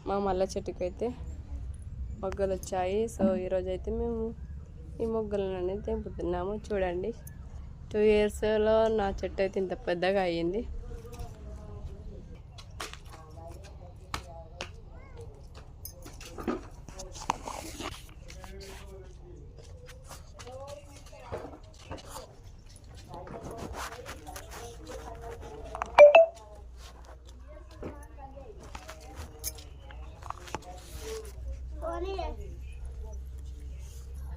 మా మల్లె చెట్టుకి అయితే మొగ్గలు వచ్చాయి. సో ఈరోజు అయితే మేము ఈ మొగ్గలను అనేది తెంపుతున్నాము. చూడండి 2 ఇయర్స్లో నా చెట్టు అయితే ఇంత పెద్దగా అయ్యింది.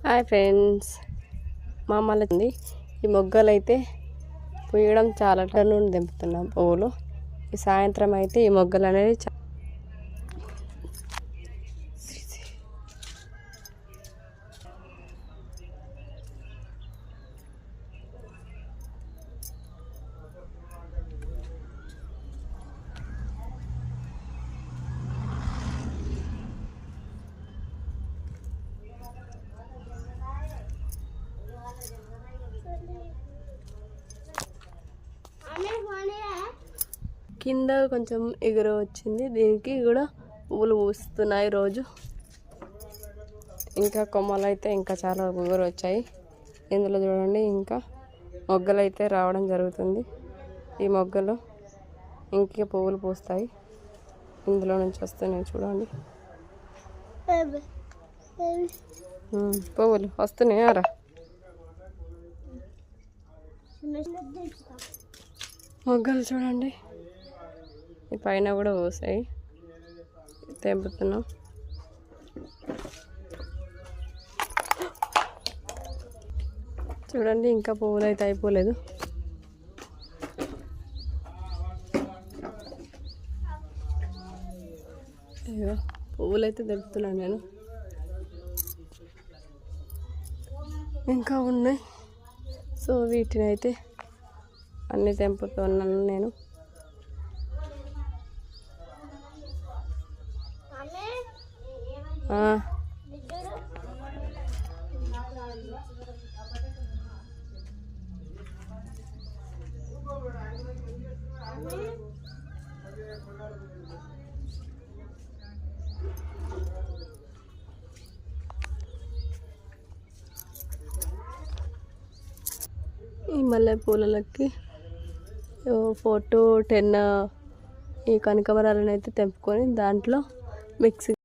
హాయ్ ఫ్రెండ్స్, మా మళ్ళీ ఈ మొగ్గలు అయితే పూయడం చాలా నుండి దింపుతున్నాం పువ్వులు. ఈ సాయంత్రం అయితే ఈ మొగ్గలు అనేది కింద కొంచెం ఎగురు వచ్చింది. దీనికి కూడా పువ్వులు పూస్తున్నాయి రోజు. ఇంకా కొమ్మలు అయితే ఇంకా చాలా ఎగురు వచ్చాయి. ఇందులో చూడండి ఇంకా మొగ్గలు అయితే రావడం జరుగుతుంది. ఈ మొగ్గలు ఇంకా పువ్వులు పూస్తాయి. ఇందులో నుంచి వస్తున్నాయి చూడండి, పువ్వులు వస్తున్నాయారా. మొగ్గలు చూడండి, ఈ పైన కూడా పోసాయి. తెంపుతున్నాం. చూడండి ఇంకా పువ్వులు అయితే అయిపోలేదు. అయ్యో పువ్వులు అయితే తెంపుతున్నాను నేను. ఇంకా ఉన్నాయి. సో వీటిని అయితే అన్నీ తెంపుతున్నాను నేను. ఈ మల్లె పూలకి 4 to 10 ఈ కనకాంబరాలను అయితే తెంపుకొని దాంట్లో మిక్సీ